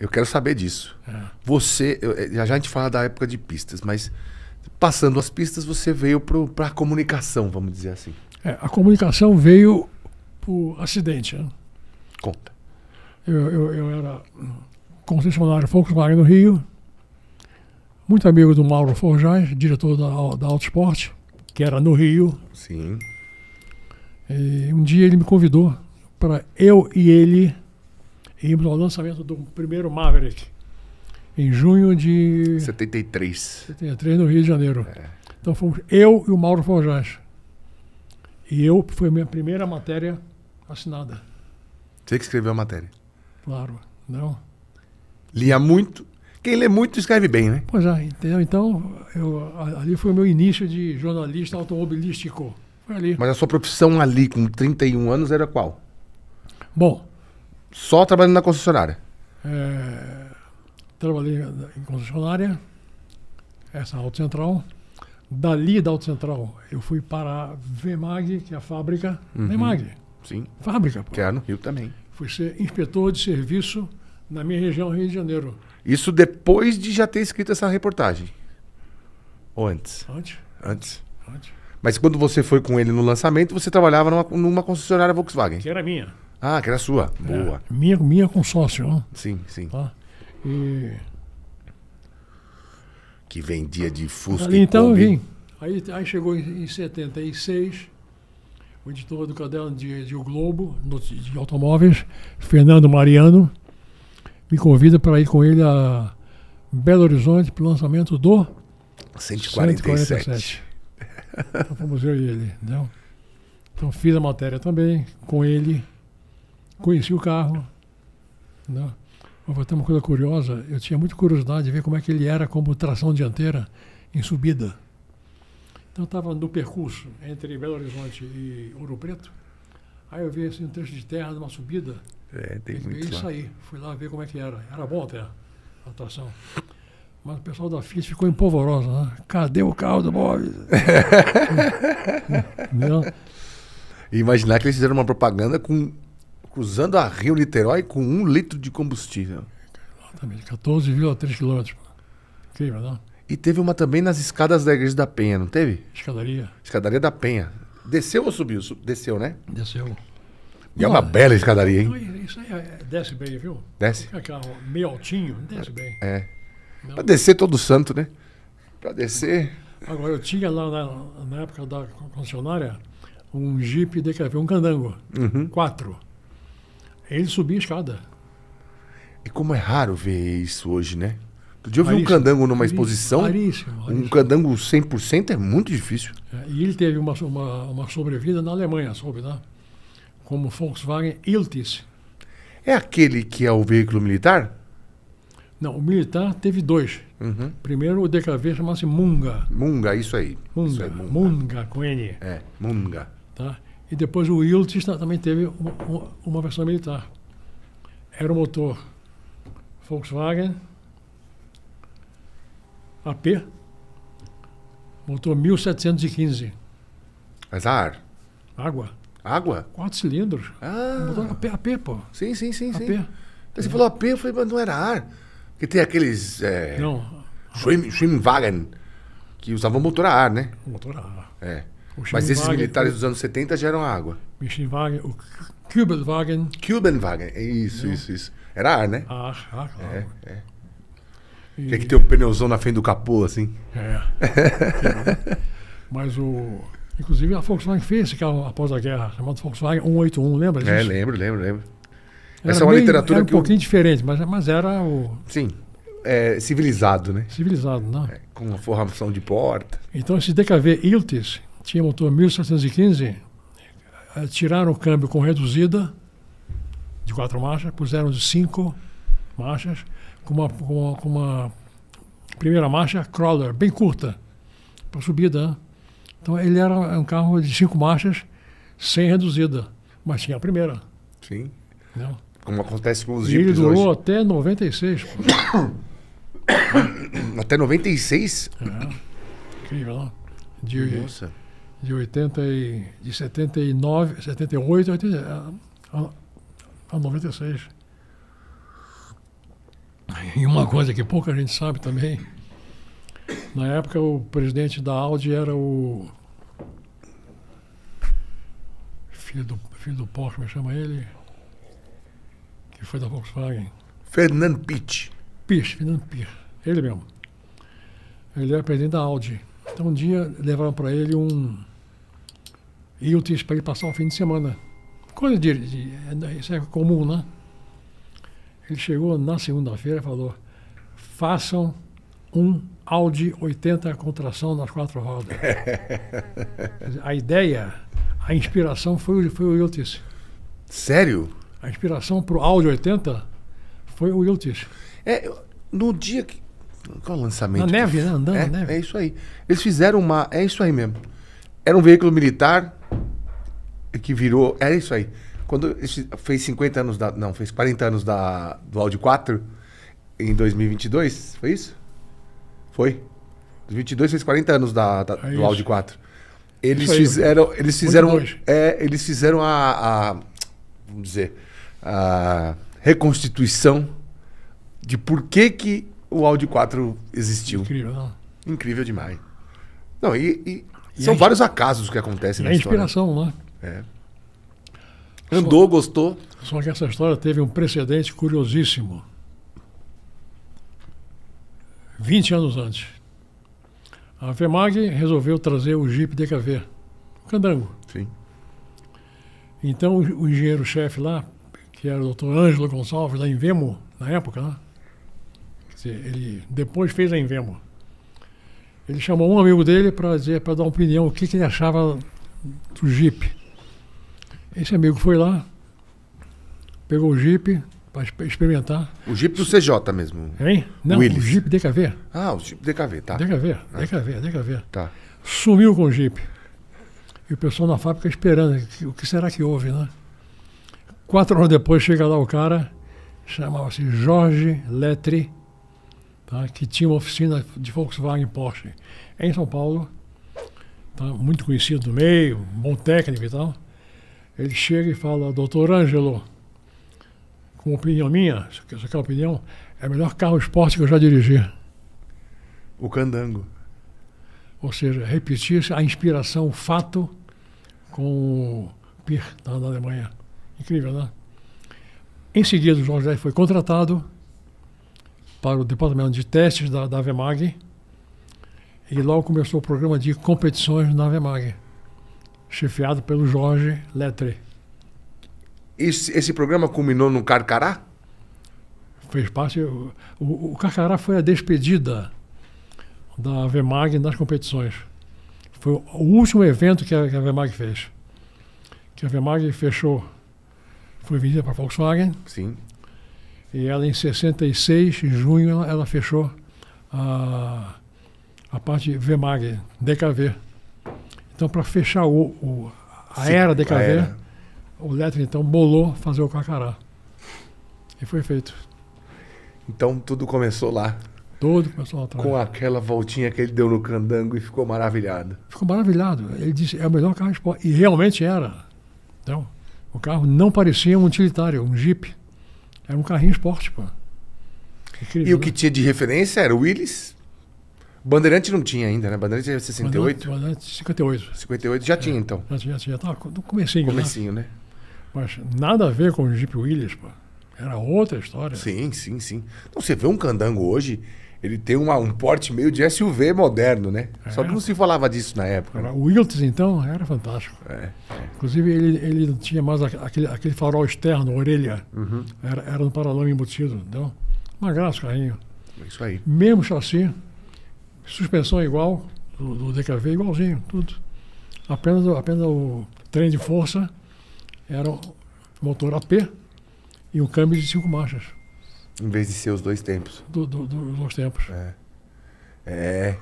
Eu quero saber disso. É. Você, já a gente fala da época de pistas, mas passando as pistas você veio para a comunicação, vamos dizer assim. A comunicação veio por acidente, né? Conta. Eu era concessionário Volkswagen no Rio, muito amigo do Mauro Forjaz, diretor da Autosport, que era no Rio. Sim. E um dia ele me convidou para eu e ele irmos ao lançamento do primeiro Maverick, em junho de 73. 73, no Rio de Janeiro. Então fomos eu e o Mauro Forjaz. E foi a minha primeira matéria assinada. Você que escreveu a matéria. Claro, não. Lia muito. Quem lê muito escreve bem, né? Pois é, entendeu? Então, ali foi o meu início de jornalista automobilístico. Foi ali. Mas a sua profissão ali, com 31 anos, era qual? Bom, Só trabalhando na concessionária? trabalhei em concessionária, essa Auto Central. Dali da Auto Central, eu fui para a VMAG, que é a fábrica. VMAG, Sim. fábrica. Pô. Que era no Rio também. Fui ser inspetor de serviço na minha região, Rio de Janeiro. Isso depois de já ter escrito essa reportagem? Ou antes? Antes. Antes. Antes. Mas quando você foi com ele no lançamento, você trabalhava numa concessionária Volkswagen? Que era minha. Ah, que era sua. Boa. Minha consórcio, né? Sim, sim. Tá? E Que vendia de Fusca ali e então eu Kombi. vim. Aí chegou em 76, o editor do caderno de O Globo, de automóveis, Fernando Mariano, me convida para ir com ele a Belo Horizonte para o lançamento do 147. Então fomos eu e ele, entendeu? Então fiz a matéria também com ele, conheci o carro, entendeu? Vou ter uma coisa curiosa, eu tinha muita curiosidade de ver como é que ele era como tração dianteira em subida. Então eu estava no percurso entre Belo Horizonte e Ouro Preto, aí eu vi assim, um trecho de terra numa subida, Tem e muito lá. saí, fui lá ver como é que era. Era bom até a tração. Mas o pessoal da Fiat ficou empolvoroso, né? Cadê o carro do Bob? Entendeu? E imaginar que eles fizeram uma propaganda cruzando a Rio-Niterói com 1 litro de combustível. Exatamente, 14,3 quilômetros. Incrível, não? E teve uma também nas escadas da Igreja da Penha, não teve? Escadaria. Escadaria da Penha. Desceu ou subiu? Desceu, né? Desceu. E é uma bela escadaria, Não, hein? isso aí desce bem, viu? Desce? É carro meio altinho, desce bem. É. Não. Pra descer todo santo, né? Pra descer... Agora, eu tinha lá na época da concessionária um Jeep DKV, um Candango, 4. Ele subia a escada. E como é raro ver isso hoje, né? Outro dia eu vi um Raríssimo, candango numa raríssimo, exposição. raríssimo. Um candango 100% é muito difícil. E ele teve uma sobrevida na Alemanha, soube, né? Como Volkswagen Iltis. É aquele que é o veículo militar? Não, o militar teve 2. Primeiro o DKV chama-se Munga. Munga, isso aí. Isso aí, Munga, com N. É, Munga. Tá? E depois o Iltis também teve uma versão militar. Era o motor Volkswagen AP, motor 1715. Mas ar. Água. Água? 4 cilindros. Ah. Motor AP, pô. Sim. AP. Aí você falou AP, eu falei, mas não era ar. Porque tem aqueles Não, Schwimmwagen que usavam motor a ar, né? motor A. É. O Mas esses Schwimmwagen, militares dos anos 70 já eram água. o Schwimmwagen, o Kübelwagen. Kubenwagen, isso. Era ar, né? Claro. É. Que é que tem um pneuzão na frente do capô, assim. Mas inclusive a Volkswagen fez esse carro após a guerra, chamado Volkswagen 181, lembra disso? É, lembro. Era Essa é uma literatura era um que pouquinho diferente, mas era o Sim, civilizado, né? civilizado, não? Com uma formação de porta. Então esse DKV Iltis tinha motor 1715, tiraram o câmbio com reduzida de 4 marchas, puseram de 5 marchas, com uma primeira marcha crawler, bem curta, para subida, né? Então ele era um carro de 5 marchas, sem reduzida, mas tinha a primeira. Sim. Entendeu? Como acontece com os E ele jipes durou hoje. até 96. Até 96? Incrível, não? Nossa. De 79, 78 a 96. E uma coisa que pouca gente sabe também, na época o presidente da Audi era o filho do Porsche, como chama ele? Que foi da Volkswagen. Fernand Piech. Fernand Piech, ele mesmo. Ele era presidente da Audi. Então um dia levaram para ele um Iltis para ele passar o fim de semana. Coisa isso é comum, né? Ele chegou na segunda-feira e falou: façam um Audi 80 com tração nas 4 rodas. A ideia, a inspiração foi o Iltis. Sério? A inspiração para o Audi 80 foi o Iltis. No dia que... Qual o lançamento? Na neve, né? Andando na neve. É isso aí. Eles fizeram uma... É isso aí mesmo. Era um veículo militar que virou... Era isso aí. Quando fez 50 anos fez 40 anos do Audi 4 em 2022, foi isso? Foi. 2022 fez 40 anos do Audi 4. Eles fizeram vamos dizer, a reconstituição de por que o Audi 4 existiu. Incrível, não? Incrível demais. Não, são vários acasos que acontecem na história. É a inspiração, né? É. Andou, gostou. Só que essa história teve um precedente curiosíssimo. 20 anos antes, a Vemag resolveu trazer o Jeep DKV, o Candango. Sim. Então o engenheiro-chefe lá, que era o Dr. Ângelo Gonçalves, da Invemo, na época, né? Quer dizer, ele depois fez a Invemo. Ele chamou um amigo dele para dar uma opinião, o que ele achava do Jeep. Esse amigo foi lá, pegou o Jeep para experimentar. O Jeep do CJ mesmo? Hein? Não, Willys. O Jeep DKV. Ah, o Jeep DKV, tá. DKV. Tá. Sumiu com o Jeep. E o pessoal na fábrica esperando. O que será que houve, né? 4 horas depois chega lá o cara, chamava-se Jorge Letri, tá? Que tinha uma oficina de Volkswagen Porsche em São Paulo, tá? Muito conhecido no meio, bom técnico e tal. Ele chega e fala: doutor Ângelo, com opinião minha, essa aqui é a opinião, é o melhor carro esporte que eu já dirigi. O Candango. Ou seja, repetir a inspiração, o fato com o Piech na Alemanha. Incrível, né? Em seguida, o Jorge foi contratado para o departamento de testes da Vemag e logo começou o programa de competições na Vemag, chefiado pelo Jorge Letri. Esse programa culminou no Carcará? Fez parte... O Carcará foi a despedida da Vemag nas competições. Foi o último evento que a Vemag fez. Que a Vemag fechou, foi vendida para a Volkswagen. Sim. E ela, em 66, em junho, ela fechou a parte Vemag, DKV. Então, para fechar a era DKV, o Letri, então, bolou fazer o Carcará. E foi feito. Então, tudo começou lá. Todo o pessoal atrás. Com aquela voltinha que ele deu no Candango e ficou maravilhado. Ficou maravilhado. Ele disse, é o melhor carro esporte. E realmente era. Então, o carro não parecia um utilitário, um Jeep. Era um carrinho esporte, pô. Incrível, e o que tinha de referência era o Willys. Bandeirante não tinha ainda, né? Bandeirante era 68? Bandeirante 58. 58 já tinha, então. Já tinha. Tava no comecinho, né? Mas nada a ver com o Jeep Willys, pô. Era outra história. Sim. Então, você vê um Candango hoje, ele tem um porte meio de SUV moderno, né? Só que não se falava disso na época. Né? O Iltis, então, era fantástico. Inclusive, ele não tinha mais aquele farol externo, orelha. Uhum. Era no paralama embutido. Então, uma graça o carrinho. Isso aí. Mesmo chassi, suspensão igual, do DKV, igualzinho, tudo. Apenas o trem de força era o motor AP e um câmbio de 5 marchas. Em vez de ser os 2 tempos. Dos 2 tempos. É.